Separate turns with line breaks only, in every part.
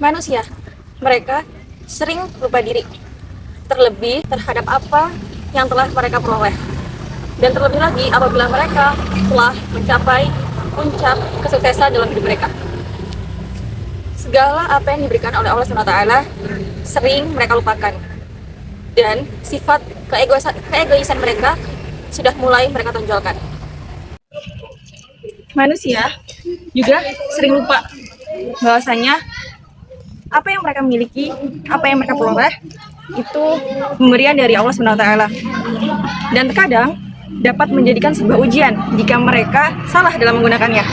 manusia. Mereka sering lupa diri, terlebih terhadap apa yang telah mereka peroleh. Dan terlebih lagi apabila mereka telah mencapai puncak kesuksesan dalam hidup mereka. Segala apa yang diberikan oleh Allah SWT sering mereka lupakan. Dan sifat keegoisan mereka sudah mulai mereka tonjolkan. Manusia juga sering lupa bahwasanya apa yang mereka miliki, apa yang mereka peroleh itu pemberian dari Allah SWT. Dan terkadang dapat menjadikan sebuah ujian jika mereka salah dalam menggunakannya.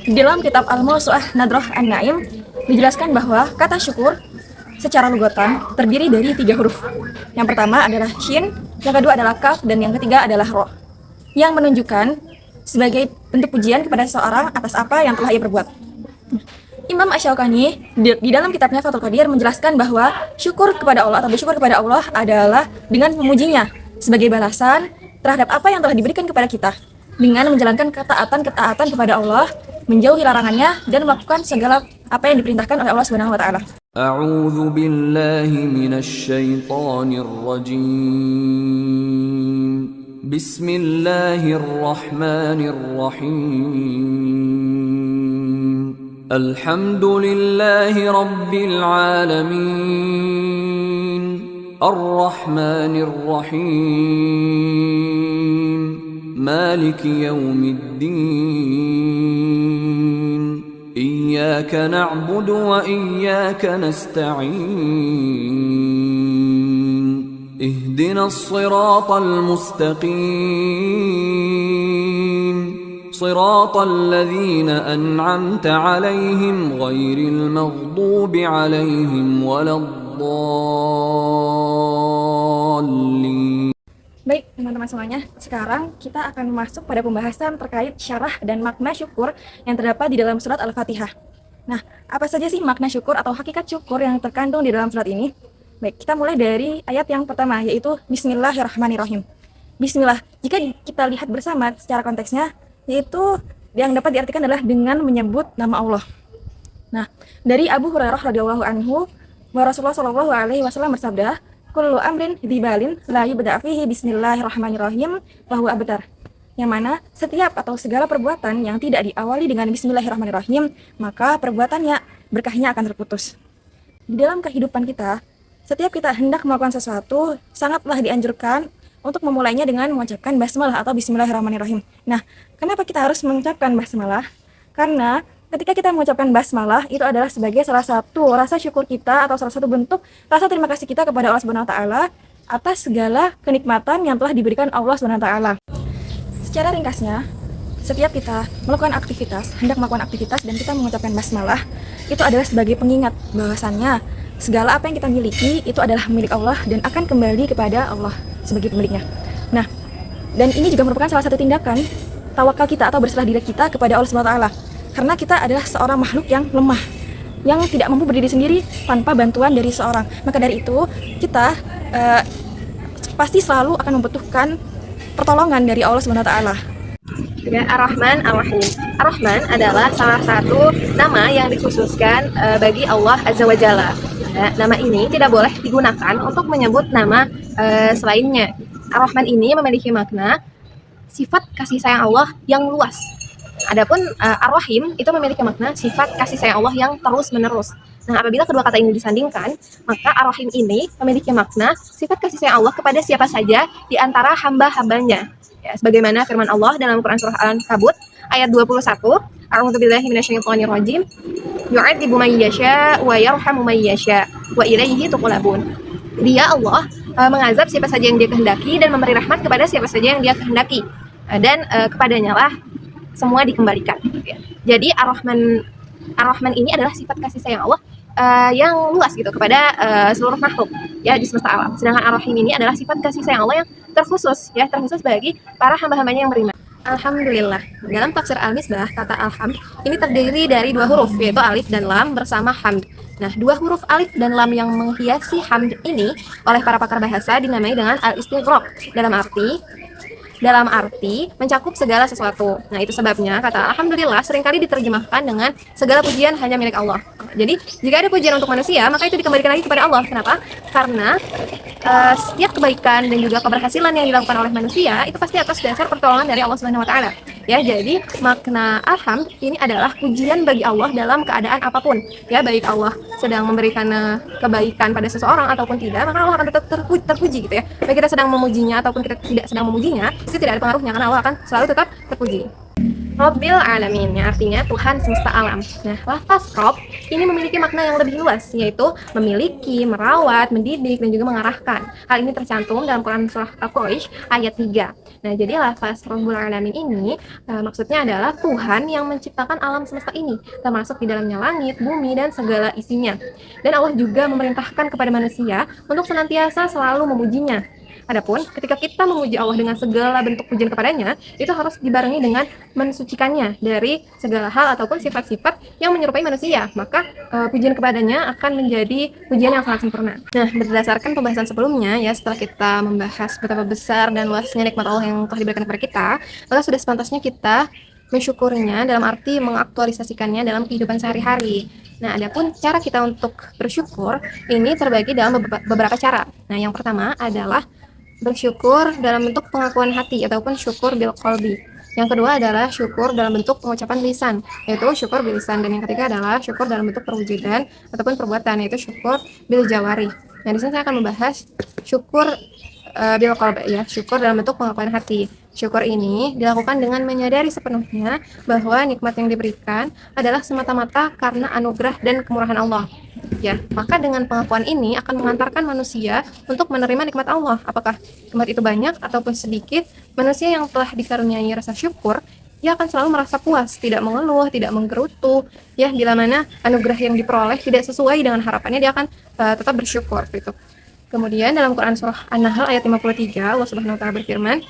Di dalam kitab Al-Mawsu'ah Nadhrah An-Naim dijelaskan bahwa kata syukur secara lugatan terdiri dari 3 huruf. Yang pertama adalah shin, yang kedua adalah kaf, dan yang ketiga adalah ro, yang menunjukkan sebagai bentuk pujian kepada seseorang atas apa yang telah ia perbuat. Imam Asy-Syaukani di dalam kitabnya Fathul Qadir menjelaskan bahwa syukur kepada Allah atau bersyukur kepada Allah adalah dengan memujinya sebagai balasan terhadap apa yang telah diberikan kepada kita, dengan menjalankan ketaatan kepada Allah, menjauhi larangannya, dan melakukan segala apa yang diperintahkan oleh Allah Subhanahu wa taala.
A'udzu billahi minasy syaithanir rajim. Bismillahirrahmanirrahim. Alhamdulillahi rabbil alamin. Ar-Rahmanir Rahim. Maliki yaumiddin. Iyyaka na'budu wa iyyaka nasta'in. Ihdinas siratal mustaqim. Siratal ladzina an'amta 'alaihim ghairil maghdubi 'alaihim waladdallin.
Baik, teman-teman semuanya, sekarang kita akan masuk pada pembahasan terkait syarah dan makna syukur yang terdapat di dalam surat Al-Fatihah. Nah, apa saja sih makna syukur atau hakikat syukur yang terkandung di dalam surat ini? Baik, kita mulai dari ayat yang pertama, yaitu Bismillahirrahmanirrahim. Bismillah, jika kita lihat bersama secara konteksnya, yaitu yang dapat diartikan adalah dengan menyebut nama Allah. Nah, dari Abu Hurairah radhiyallahu anhu, Rasulullah shallallahu alaihi wasallam bersabda, kullu amrin dibalin la yubda fihi bismillahirrahmanirrahim wa huwa abtar. Yang mana setiap atau segala perbuatan yang tidak diawali dengan bismillahirrahmanirrahim, maka perbuatannya berkahnya akan terputus. Di dalam kehidupan kita, setiap kita hendak melakukan sesuatu, sangatlah dianjurkan untuk memulainya dengan mengucapkan basmalah atau bismillahirrahmanirrahim. Nah, kenapa kita harus mengucapkan basmalah? Karena ketika kita mengucapkan basmalah, itu adalah sebagai salah satu rasa syukur kita atau salah satu bentuk rasa terima kasih kita kepada Allah Subhanahu wa taala atas segala kenikmatan yang telah diberikan Allah Subhanahu wa taala. Secara ringkasnya, setiap kita hendak melakukan aktivitas dan kita mengucapkan basmalah, itu adalah sebagai pengingat bahwasannya segala apa yang kita miliki itu adalah milik Allah dan akan kembali kepada Allah sebagai pemiliknya. Nah, dan ini juga merupakan salah satu tindakan tawakal kita atau berserah diri kita kepada Allah Subhanahu wa taala. Karena kita adalah seorang makhluk yang lemah, yang tidak mampu berdiri sendiri tanpa bantuan dari seorang. Maka dari itu, kita pasti selalu akan membutuhkan pertolongan dari Allah Subhanahu wa taala.
Ya, Ar-Rahman Ar-Rahim. Ar-Rahman adalah salah satu nama yang dikhususkan bagi Allah Azza wa Jalla. Nah, nama ini tidak boleh digunakan untuk menyebut nama selainnya. Ar-Rahman ini memiliki makna sifat kasih sayang Allah yang luas. Adapun Ar-Rahim itu memiliki makna sifat kasih sayang Allah yang terus-menerus. Nah, apabila kedua kata ini disandingkan, maka Ar-Rahim ini memiliki makna sifat kasih sayang Allah kepada siapa saja di antara hamba-hambanya. Ya, sebagaimana firman Allah dalam Quran surah Al-Ankabut ayat 21, A'udzubillahi minasyaitonirrajim. Yu'adzibu man yasha wa yarhamu man yasha wa ilaihi tuqlabun. Dia Allah mengazab siapa saja yang Dia kehendaki dan memberi rahmat kepada siapa saja yang Dia kehendaki. Dan kepadanya lah semua dikembalikan. Jadi Ar-Rahman ini adalah sifat kasih sayang Allah yang luas gitu kepada seluruh makhluk ya di semesta alam. Sedangkan Ar-Rahim ini adalah sifat kasih sayang Allah yang terkhusus bagi para hamba-hambanya yang beriman. Alhamdulillah. Dalam tafsir Al-Misbah, kata alhamd ini terdiri dari 2 huruf, yaitu alif dan lam bersama hamd. Nah, 2 huruf alif dan lam yang menghiasi hamd ini oleh para pakar bahasa dinamai dengan al-istighraq, dalam arti mencakup segala sesuatu. Nah, itu sebabnya kata alhamdulillah seringkali diterjemahkan dengan segala pujian hanya milik Allah. Jadi jika ada pujian untuk manusia, maka itu dikembalikan lagi kepada Allah. Kenapa? Karena setiap kebaikan dan juga keberhasilan yang dilakukan oleh manusia itu pasti atas dasar pertolongan dari Allah Subhanahu wa taala. Ya, jadi makna alhamd ini adalah pujian bagi Allah dalam keadaan apapun. Ya, baik Allah sedang memberikan kebaikan pada seseorang ataupun tidak, maka Allah akan tetap terpuji gitu ya. Baik kita sedang memujinya ataupun kita tidak sedang memujinya, itu tidak ada pengaruhnya karena Allah akan selalu tetap terpuji. Rabbil Alamin, yang artinya Tuhan semesta alam. Nah, lafaz Rob ini memiliki makna yang lebih luas, yaitu memiliki, merawat, mendidik, dan juga mengarahkan. Hal ini tercantum dalam Quran Surah Al-Quraish ayat 3. Nah, jadi lafaz Rabbul Alamin ini maksudnya adalah Tuhan yang menciptakan alam semesta ini, termasuk di dalamnya langit, bumi, dan segala isinya. Dan Allah juga memerintahkan kepada manusia untuk senantiasa selalu memujinya. Adapun ketika kita memuji Allah dengan segala bentuk pujian kepadanya, itu harus dibarengi dengan mensucikannya dari segala hal ataupun sifat-sifat yang menyerupai manusia. Maka pujian kepadanya akan menjadi pujian yang sangat sempurna. Nah, berdasarkan pembahasan sebelumnya ya, setelah kita membahas betapa besar dan luasnya nikmat Allah yang telah diberikan kepada kita, maka sudah sepantasnya kita mensyukurnya dalam arti mengaktualisasikannya dalam kehidupan sehari-hari. Nah, adapun cara kita untuk bersyukur ini terbagi dalam beberapa cara. Nah, yang pertama adalah bersyukur dalam bentuk pengakuan hati ataupun syukur bil qalbi. Yang kedua adalah syukur dalam bentuk pengucapan lisan, yaitu syukur bil lisan. Dan yang ketiga adalah syukur dalam bentuk perwujudan ataupun perbuatan, yaitu syukur bil jawari. Nah, di sini saya akan membahas syukur bil qalbi, ya, syukur dalam bentuk pengakuan hati. Syukur ini dilakukan dengan menyadari sepenuhnya bahwa nikmat yang diberikan adalah semata-mata karena anugerah dan kemurahan Allah. Ya, maka dengan pengakuan ini akan mengantarkan manusia untuk menerima nikmat Allah. Apakah nikmat itu banyak ataupun sedikit, manusia yang telah dikaruniai rasa syukur, ia akan selalu merasa puas, tidak mengeluh, tidak menggerutu. Ya, bila mana anugerah yang diperoleh tidak sesuai dengan harapannya, dia akan tetap bersyukur gitu. Kemudian dalam Quran surah An-Nahl ayat 53, Allah Subhanahu wa taala berfirman,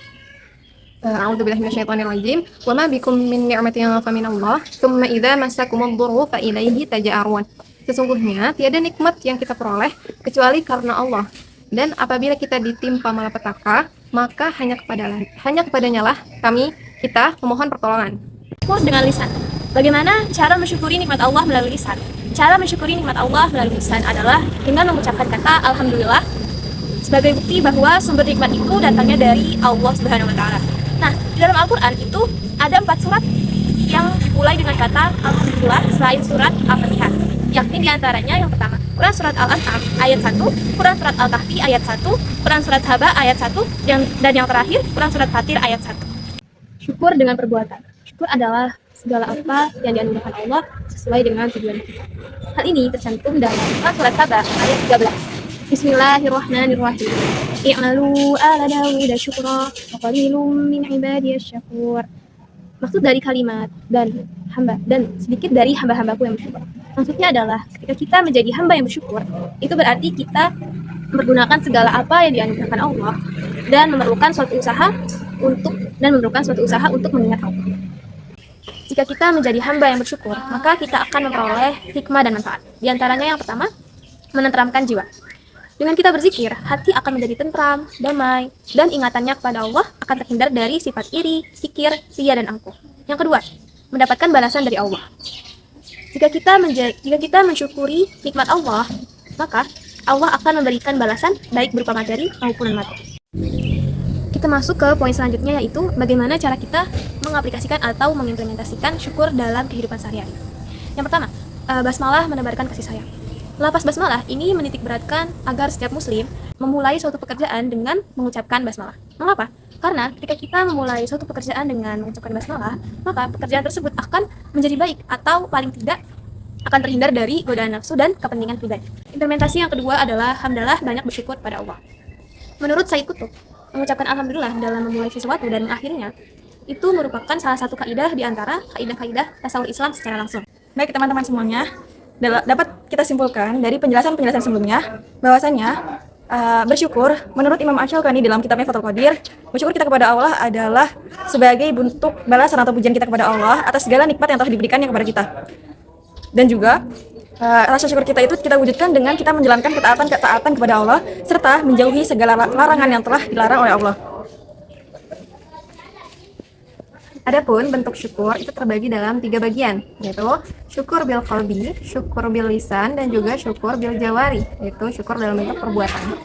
A'udzubillahi minasyaitonirrajim. Wa ma bikum min ni'matin faminallah, tsumma idza massakumud-dhurru fa ilaihi taja'arun. Sesungguhnya tiada nikmat yang kita peroleh kecuali karena Allah. Dan apabila kita ditimpa malapetaka, maka hanya kepadanya lah kita memohon pertolongan.
Syukur dengan lisan. Bagaimana cara mensyukuri nikmat Allah melalui lisan? Cara mensyukuri nikmat Allah melalui lisan adalah dengan mengucapkan kata Alhamdulillah sebagai bukti bahwa sumber nikmat itu datangnya dari Allah Subhanahu wa taala. Nah, di dalam Al-Quran itu ada 4 surat yang dimulai dengan kata Alhamdulillah selain surat Al-Fatihah. Yakni diantaranya yang pertama, Quran surat Al-An'am ayat 1, Quran surat Al-Kahfi ayat 1, Quran surat Saba ayat 1, dan yang terakhir, Quran surat Fatir ayat 1. Syukur dengan perbuatan. Syukur adalah segala apa yang dianugerahkan Allah sesuai dengan tujuan kita. Hal ini tercantum dalam Quran surat Saba ayat 13. Bismillahirrahmanirrahim. I'malu ala Dawud syukra wa qalilum min ibadiyasy syakur. Maksud dari kalimat dan hamba dan sedikit dari hamba-hambaku yang bersyukur. Maksudnya adalah ketika kita menjadi hamba yang bersyukur, itu berarti kita menggunakan segala apa yang dianugerahkan Allah dan memerlukan suatu usaha untuk mengingat Allah. Jika kita menjadi hamba yang bersyukur, maka kita akan memperoleh hikmah dan manfaat. Di antaranya yang pertama, menenteramkan jiwa. Dengan kita berzikir, hati akan menjadi tentram, damai, dan ingatannya kepada Allah akan terhindar dari sifat iri, kikir, ria, dan angkuh. Yang kedua, mendapatkan balasan dari Allah. Jika kita mensyukuri nikmat Allah, maka Allah akan memberikan balasan baik berupa materi maupun non-materi. Kita masuk ke poin selanjutnya, yaitu bagaimana cara kita mengaplikasikan atau mengimplementasikan syukur dalam kehidupan sehari-hari. Yang pertama, basmalah menebarkan kasih sayang. Lafaz basmalah ini menitik beratkan agar setiap muslim memulai suatu pekerjaan dengan mengucapkan basmalah. Mengapa? Karena ketika kita memulai suatu pekerjaan dengan mengucapkan basmalah, maka pekerjaan tersebut akan menjadi baik atau paling tidak akan terhindar dari godaan nafsu dan kepentingan pribadi. Implementasi yang kedua adalah hamdalah banyak bersyukur pada Allah. Menurut Said Qutb, mengucapkan alhamdulillah dalam memulai sesuatu dan mengakhirinya itu merupakan salah satu kaidah di antara kaidah-kaidah tasawuf Islam secara langsung. Baik teman-teman semuanya, dapat kita simpulkan dari penjelasan sebelumnya bahwasanya bersyukur menurut Imam Asy-Syaukani dalam kitabnya Fathul Qadir, bersyukur kita kepada Allah adalah sebagai bentuk balasan atau pujian kita kepada Allah atas segala nikmat yang telah diberikannya kepada kita. Dan juga rasa syukur kita itu kita wujudkan dengan kita menjalankan ketaatan kepada Allah serta menjauhi segala larangan yang telah dilarang oleh Allah.
Adapun bentuk syukur itu terbagi dalam 3 bagian, yaitu syukur bil qalbi, syukur bil lisan, dan juga syukur bil jawari, yaitu syukur dalam bentuk perbuatan.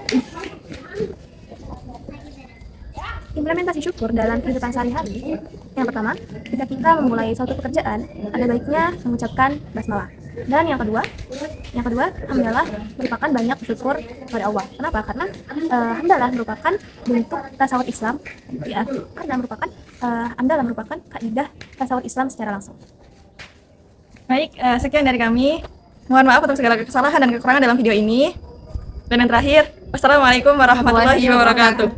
Implementasi syukur dalam kehidupan sehari-hari. Yang pertama, ketika kita memulai suatu pekerjaan, ada baiknya mengucapkan basmalah. Dan yang kedua, hamdalah merupakan banyak bersyukur kepada Allah. Kenapa? Karena hamdalah merupakan bentuk tasawuf Islam, ya. Karena hamdalah merupakan kaidah tasawuf Islam secara langsung. Baik, sekian dari kami. Mohon maaf untuk segala kesalahan dan kekurangan dalam video ini. Dan yang terakhir, wassalamualaikum warahmatullahi wabarakatuh.